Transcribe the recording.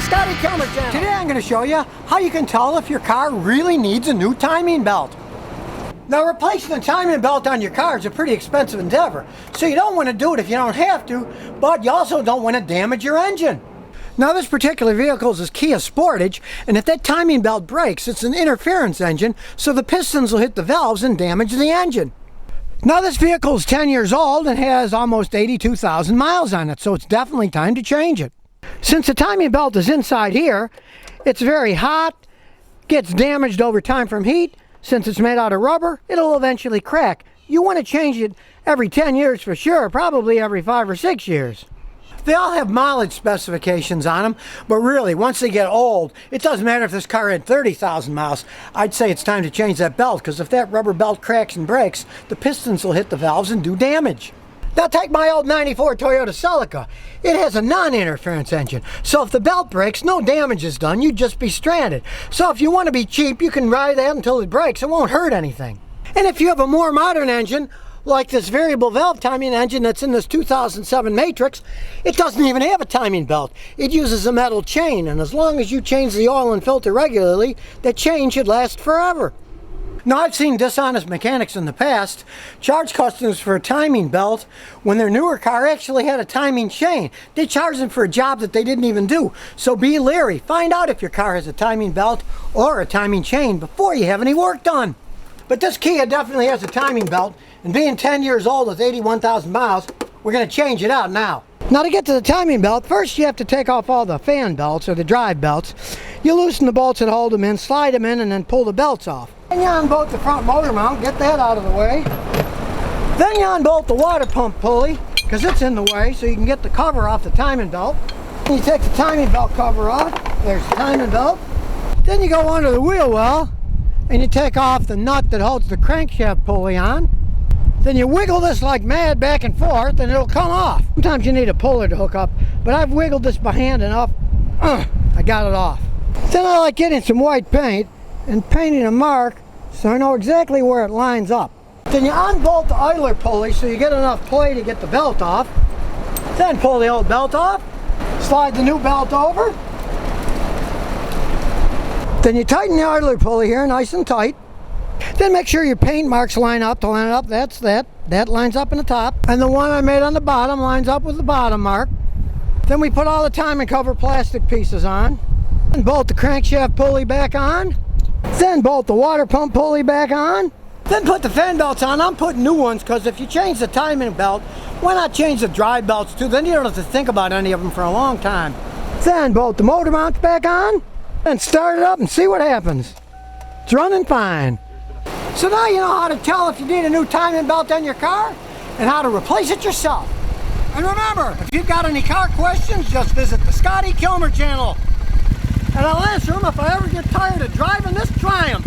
Scotty Kilmer channel. Today I'm going to show you how you can tell if your car really needs a new timing belt. Now, replacing the timing belt on your car is a pretty expensive endeavor, so you don't want to do it if you don't have to, but you also don't want to damage your engine. Now, this particular vehicle is a Kia Sportage, and if that timing belt breaks, it's an interference engine, so the pistons will hit the valves and damage the engine. Now, this vehicle is 10 years old and has almost 82,000 miles on it, so it's definitely time to change it. Since the timing belt is inside here, it's very hot, gets damaged over time from heat. Since it's made out of rubber, it'll eventually crack. You want to change it every 10 years for sure, probably every 5 or 6 years. They all have mileage specifications on them, but really, once they get old, it doesn't matter if this car had 30,000 miles. I'd say it's time to change that belt, because if that rubber belt cracks and breaks, the pistons will hit the valves and do damage. Now, take my old 94 Toyota Celica. It has a non-interference engine, so if the belt breaks, no damage is done, you'd just be stranded. So if you want to be cheap, you can ride that until it breaks. It won't hurt anything. And if you have a more modern engine, like this variable valve timing engine that's in this 2007 Matrix, it doesn't even have a timing belt. It uses a metal chain, and as long as you change the oil and filter regularly, that chain should last forever. Now, I've seen dishonest mechanics in the past charge customers for a timing belt when their newer car actually had a timing chain. They charge them for a job that they didn't even do. So be leery. Find out if your car has a timing belt or a timing chain before you have any work done. But this Kia definitely has a timing belt, and being 10 years old with 81,000 miles, we're going to change it out now. Now, to get to the timing belt, first you have to take off all the fan belts or the drive belts. You loosen the bolts that hold them in, slide them in, and then pull the belts off. Then you unbolt the front motor mount, get that out of the way. Then you unbolt the water pump pulley, because it's in the way, so you can get the cover off the timing belt. Then you take the timing belt cover off. There's the timing belt. Then you go under the wheel well, and you take off the nut that holds the crankshaft pulley on. Then you wiggle this like mad back and forth, and it'll come off. Sometimes you need a puller to hook up, but I've wiggled this by hand enough. I got it off. Then I like getting some white paint and painting a mark so I know exactly where it lines up. Then you unbolt the idler pulley so you get enough play to get the belt off. Then pull the old belt off, slide the new belt over. Then you tighten the idler pulley here nice and tight. Then make sure your paint marks line up. To line it up, that's that. That lines up in the top. And the one I made on the bottom lines up with the bottom mark. Then we put all the timing cover plastic pieces on. And bolt the crankshaft pulley back on. Then bolt the water pump pulley back on. Then put the fan belts on. I'm putting new ones because if you change the timing belt, why not change the drive belts too? Then you don't have to think about any of them for a long time. Then bolt the motor mounts back on. Then start it up and see what happens. It's running fine. So now you know how to tell if you need a new timing belt on your car and how to replace it yourself. And remember, if you've got any car questions, just visit the Scotty Kilmer channel. And I'll answer them if I ever get tired of driving this Triumph.